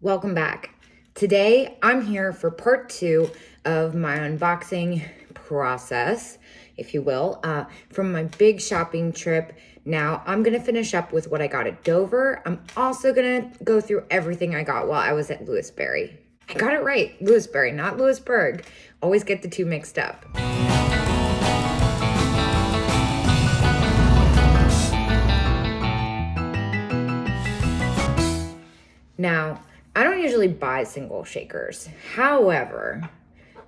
Welcome back. Today, I'm here for part 2 of my unboxing process, if you will, from my big shopping trip. Now, I'm going to finish up with what I got at Dover. I'm also going to go through everything I got while I was at Lewisberry. I got it right, Lewisberry, not Lewisburg. Always get the two mixed up. Now, I don't usually buy single shakers. However,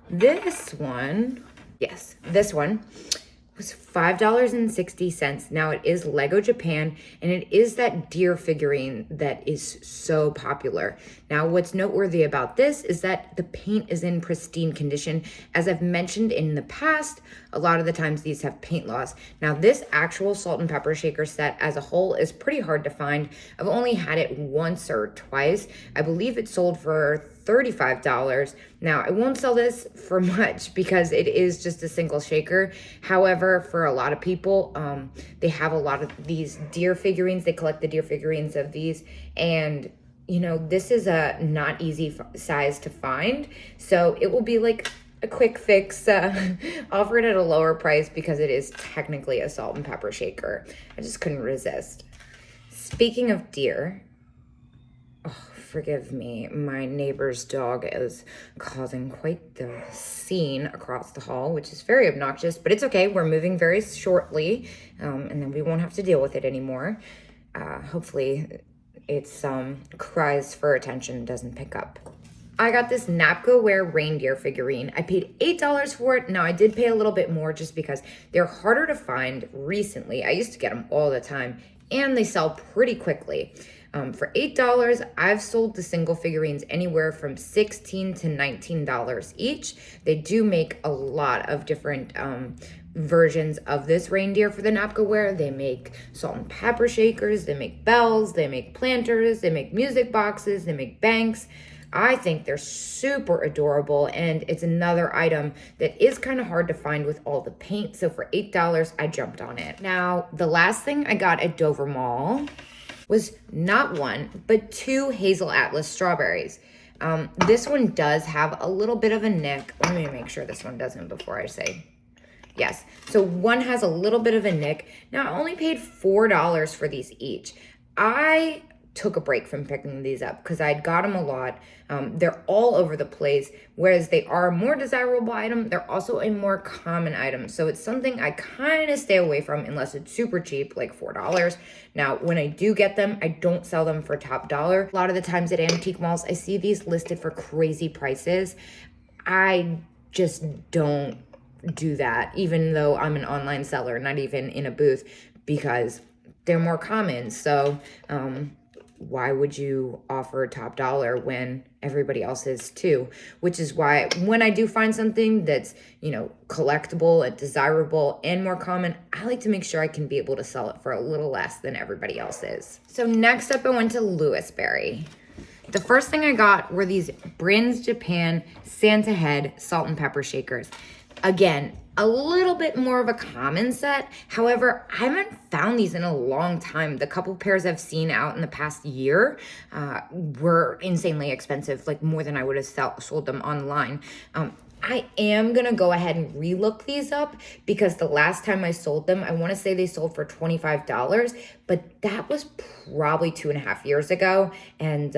this one was $5.60. Now it is Lego Japan, and it is that deer figurine that is so popular. Now, what's noteworthy about this is that the paint is in pristine condition. As I've mentioned in the past, a lot of the times these have paint loss. Now, this actual salt and pepper shaker set as a whole is pretty hard to find. I've only had it once or twice. I believe it sold for $35. Now, I won't sell this for much because it is just a single shaker. However, for a lot of people, they have a lot of these deer figurines. They collect the deer figurines of these, and you know, this is a not easy size to find. So it will be like a quick fix, offered at a lower price because it is technically a salt and pepper shaker. I just couldn't resist. Speaking of deer, forgive me, my neighbor's dog is causing quite the scene across the hall, which is very obnoxious, but it's okay. We're moving very shortly, and then we won't have to deal with it anymore. Hopefully its cries for attention doesn't pick up. I got this Napco reindeer figurine. I paid $8 for it. Now, I did pay a little bit more just because they're harder to find recently. I used to get them all the time, and they sell pretty quickly. For $8, I've sold the single figurines anywhere from $16 to $19 each. They do make a lot of different versions of this reindeer for the Napco. They make salt and pepper shakers, they make bells, they make planters, they make music boxes, they make banks. I think they're super adorable, and it's another item that is kind of hard to find with all the paint. So for $8, I jumped on it. Now, the last thing I got at Dover Mall was not one, but 2 Hazel Atlas strawberries. This one does have a little bit of a nick. Let me make sure this one doesn't before I say yes. So one has a little bit of a nick. Now, I only paid $4 for these each. I took a break from picking these up because I'd got them a lot. They're all over the place. Whereas they are a more desirable item, they're also a more common item. So it's something I kind of stay away from unless it's super cheap, like $4. Now, when I do get them, I don't sell them for top dollar. A lot of the times at antique malls, I see these listed for crazy prices. I just don't do that, even though I'm an online seller, not even in a booth, because they're more common. So, why would you offer top dollar when everybody else is too? Which is why when I do find something that's, you know, collectible and desirable and more common, I like to make sure I can be able to sell it for a little less than everybody else is. So next up, I went to Lewisberry. The first thing I got were these Brins Japan Santa Head salt and pepper shakers. Again, a little bit more of a common set. However, I haven't found these in a long time. The couple pairs I've seen out in the past year were insanely expensive, like more than I would have sold them online. I am going to go ahead and relook these up because the last time I sold them, I want to say they sold for $25, but that was probably 2.5 years ago. And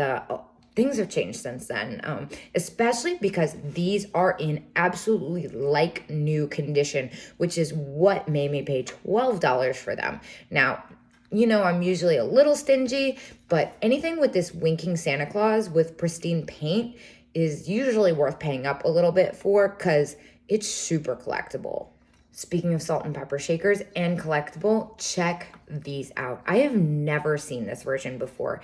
things have changed since then, especially because these are in absolutely like new condition, which is what made me pay $12 for them. Now, you know, I'm usually a little stingy, but anything with this winking Santa Claus with pristine paint is usually worth paying up a little bit for because it's super collectible. Speaking of salt and pepper shakers and collectible, check these out. I have never seen this version before.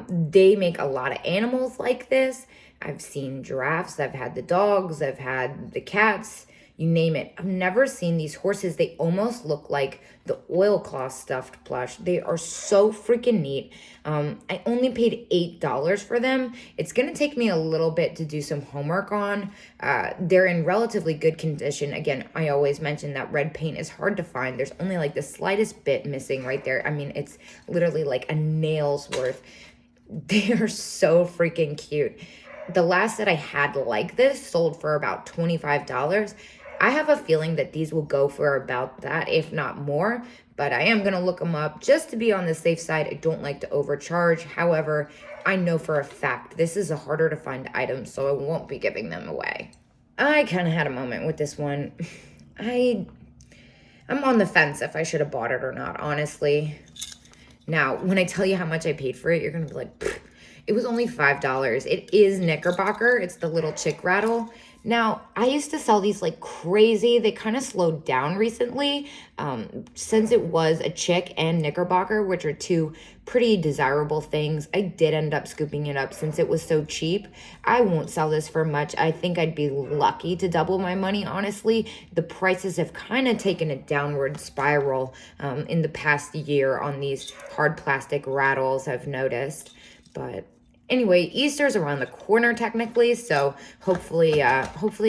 They make a lot of animals like this. I've seen giraffes, I've had the dogs, I've had the cats, you name it. I've never seen these horses. They almost look like the oilcloth stuffed plush. They are so freaking neat. I only paid $8 for them. It's gonna take me a little bit to do some homework on. They're in relatively good condition. Again, I always mention that red paint is hard to find. There's only like the slightest bit missing right there. I mean, it's literally like a nail's worth. They are so freaking cute. The last that I had like this sold for about $25. I have a feeling that these will go for about that, if not more, but I am going to look them up just to be on the safe side. I don't like to overcharge. However, I know for a fact this is a harder to find item, so I won't be giving them away. I kind of had a moment with this one. I'm on the fence if I should have bought it or not, honestly. Now, when I tell you how much I paid for it, you're going to be like, pfft. It was only $5. It is Knickerbocker. It's the little chick rattle. Now, I used to sell these like crazy. They kind of slowed down recently since it was a chick and Knickerbocker, which are two pretty desirable things. I did end up scooping it up since it was so cheap. I won't sell this for much. I think I'd be lucky to double my money, honestly. The prices have kind of taken a downward spiral in the past year on these hard plastic rattles, I've noticed. But anyway, Easter's around the corner technically, so hopefully I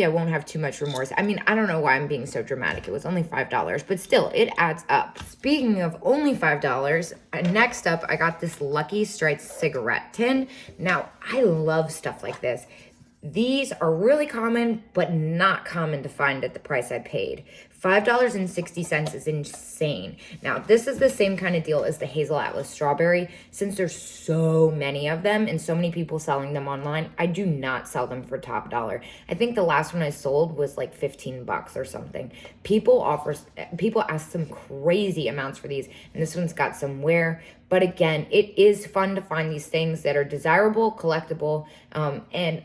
won't have too much remorse. I mean, I don't know why I'm being so dramatic. It was only $5, but still, it adds up. Speaking of only $5, next up, I got this Lucky Strikes cigarette tin. Now, I love stuff like this. These are really common, but not common to find at the price I paid. $5.60 is insane. Now, this is the same kind of deal as the Hazel Atlas strawberry. Since there's so many of them and so many people selling them online, I do not sell them for top dollar. I think the last one I sold was like 15 bucks or something. People ask some crazy amounts for these, and this one's got some wear. But again, it is fun to find these things that are desirable, collectible, and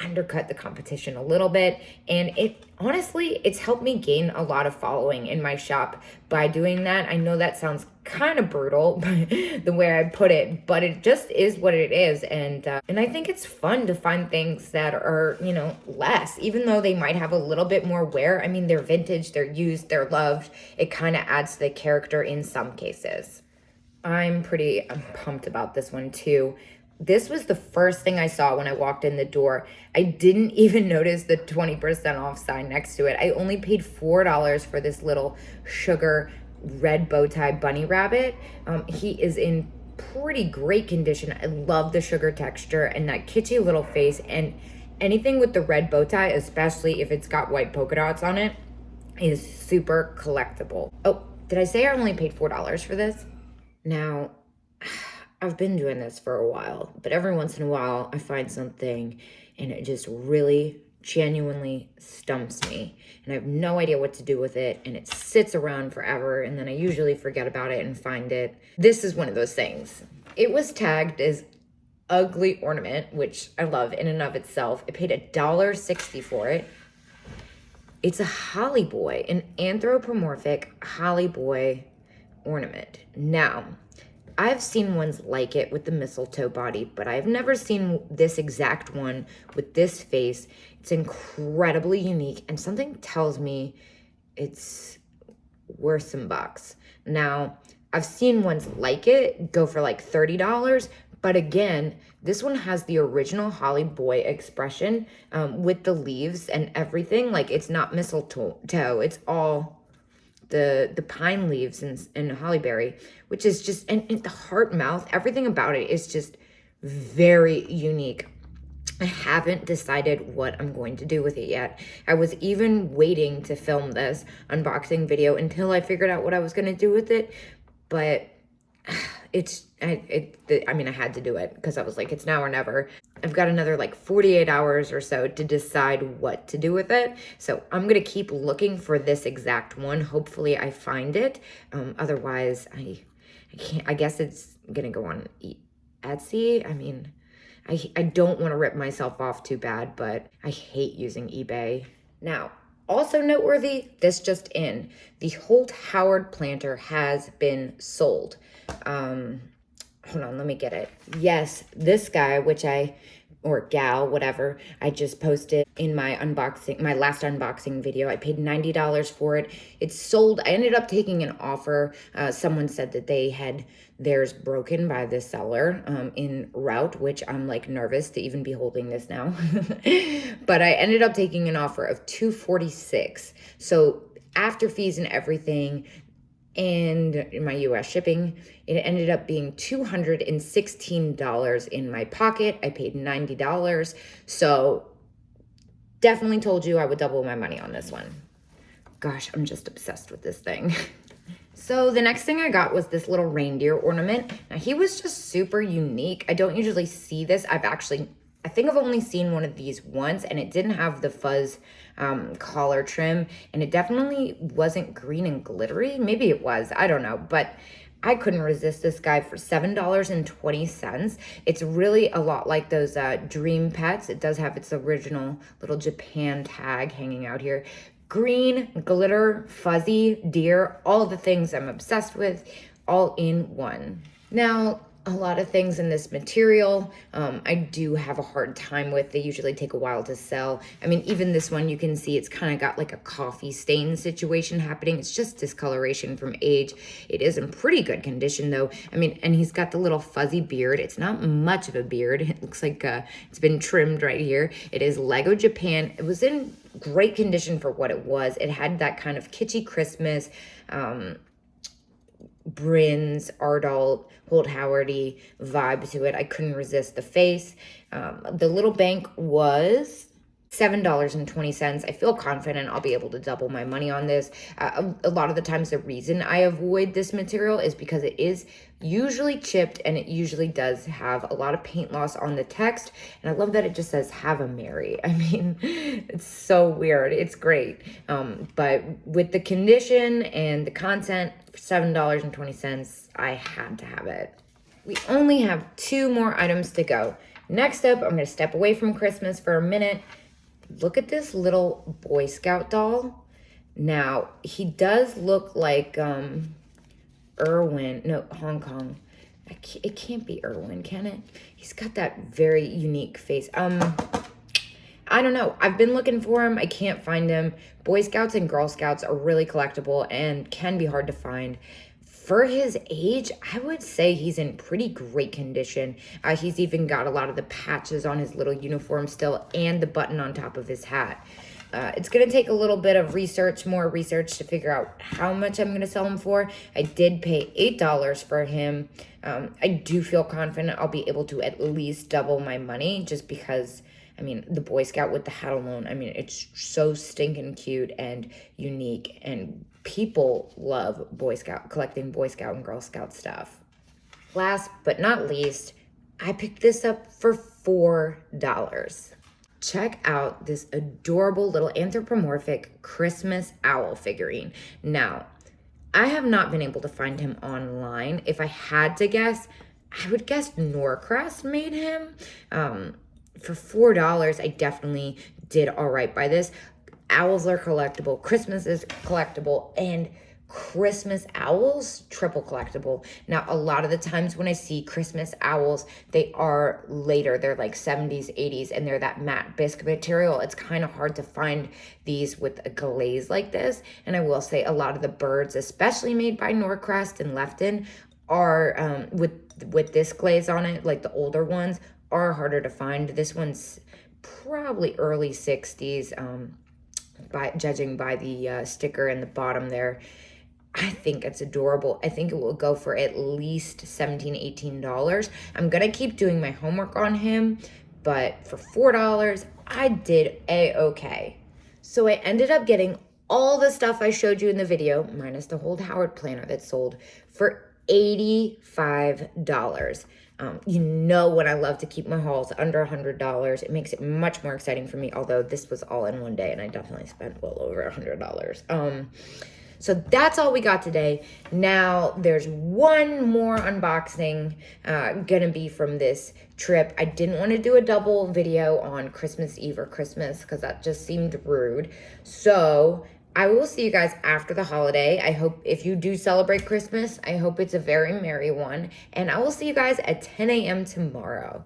undercut the competition a little bit. And it's helped me gain a lot of following in my shop by doing that. I know that sounds kind of brutal the way I put it, but it just is what it is. And I think it's fun to find things that are, less, even though they might have a little bit more wear. I mean, they're vintage, they're used, they're loved. It kind of adds to the character in some cases. I'm pumped about this one too. This was the first thing I saw when I walked in the door. I didn't even notice the 20% off sign next to it. I only paid $4 for this little sugar red bow tie bunny rabbit. He is in pretty great condition. I love the sugar texture and that kitschy little face, and anything with the red bow tie, especially if it's got white polka dots on it, is super collectible. Oh, did I say I only paid $4 for this? Now, I've been doing this for a while, but every once in a while I find something and it just really genuinely stumps me and I have no idea what to do with it, and it sits around forever, and then I usually forget about it and find it. This is one of those things. It was tagged as ugly ornament, which I love in and of itself. I paid $1.60 for it. It's a holly boy, an anthropomorphic holly boy ornament. Now, I've seen ones like it with the mistletoe body, but I've never seen this exact one with this face. It's incredibly unique, and something tells me it's worth some bucks. Now, I've seen ones like it go for like $30, but again, this one has the original Holly Boy expression with the leaves and everything. Like, it's not mistletoe, it's all the pine leaves and hollyberry, which is just, and the heart mouth, everything about it is just very unique. I haven't decided what I'm going to do with it yet. I was even waiting to film this unboxing video until I figured out what I was going to do with it, but I had to do it because I was like, it's now or never. I've got another like 48 hours or so to decide what to do with it. So I'm going to keep looking for this exact one. Hopefully I find it. Otherwise I can't. I guess it's going to go on Etsy. I mean, I don't want to rip myself off too bad, but I hate using eBay. Now, also noteworthy, this just in. The Holt Howard planter has been sold. Hold on, let me get it. Yes, this guy, or gal, whatever, I just posted in my last unboxing video. I paid $90 for it. It's sold. I ended up taking an offer. Someone said that they had theirs broken by the seller en route, which I'm like nervous to even be holding this now. But I ended up taking an offer of $246. So after fees and everything, and my US shipping, it ended up being $216 in my pocket. I paid $90. So definitely told you I would double my money on this one. Gosh, I'm just obsessed with this thing. So the next thing I got was this little reindeer ornament. Now he was just super unique. I don't usually see this. I think I've only seen one of these once, and it didn't have the fuzz collar trim, and it definitely wasn't green and glittery. Maybe it was, I don't know, but I couldn't resist this guy for $7.20. It's really a lot like those Dream Pets. It does have its original little Japan tag hanging out here. Green, glitter, fuzzy, deer, all the things I'm obsessed with, all in one. Now, a lot of things in this material, I do have a hard time with. They usually take a while to sell. I mean, even this one, you can see it's kind of got like a coffee stain situation happening. It's just discoloration from age. It is in pretty good condition though. I mean, and he's got the little fuzzy beard. It's not much of a beard. It looks like it's been trimmed right here. It is Lego Japan. It was in great condition for what it was. It had that kind of kitschy Christmas, Brins, Ardalt, Holt Howardy vibe to it. I couldn't resist the face. The little bank was $7.20. I feel confident I'll be able to double my money on this. A lot of the times the reason I avoid this material is because it is usually chipped and it usually does have a lot of paint loss on the text. And I love that it just says "Have a Merry." I mean, it's so weird. It's great. But with the condition and the content, for $7.20, I had to have it. We only have 2 more items to go. Next up, I'm going to step away from Christmas for a minute. Look at this little Boy Scout doll. Now, he does look like Hong Kong. It can't be Irwin, can it? He's got that very unique face. I don't know. I've been looking for him. I can't find him. Boy Scouts and Girl Scouts are really collectible and can be hard to find. For his age, I would say he's in pretty great condition. He's even got a lot of the patches on his little uniform still and the button on top of his hat. It's going to take a little bit of more research to figure out how much I'm going to sell him for. I did pay $8 for him. I do feel confident I'll be able to at least double my money just because, I mean, the Boy Scout with the hat alone, I mean, it's so stinking cute and unique, and people love collecting Boy Scout and Girl Scout stuff. Last but not least, I picked this up for $4. Check out this adorable little anthropomorphic Christmas owl figurine. Now, I have not been able to find him online. If I had to guess, I would guess Norcrest made him. For $4, I definitely did all right by this. Owls are collectible, Christmas is collectible, and Christmas owls, triple collectible. Now, a lot of the times when I see Christmas owls, they are later. They're like 70s, 80s, and they're that matte bisque material. It's kind of hard to find these with a glaze like this. And I will say a lot of the birds, especially made by Norcrest and Lefton, are with this glaze on it, like the older ones, are harder to find. This one's probably early 60s, judging by the sticker in the bottom there. I think it's adorable. I think it will go for at least $17, $18. I'm gonna keep doing my homework on him, but for $4, I did a-okay. So I ended up getting all the stuff I showed you in the video, minus the Holt Howard planner that sold, for $85. You know when I love to keep my hauls under $100. It makes it much more exciting for me, although this was all in one day and I definitely spent well over $100. So that's all we got today. Now there's one more unboxing gonna be from this trip. I didn't want to do a double video on Christmas Eve or Christmas because that just seemed rude. So I will see you guys after the holiday. I hope if you do celebrate Christmas, I hope it's a very merry one. And I will see you guys at 10 a.m. tomorrow.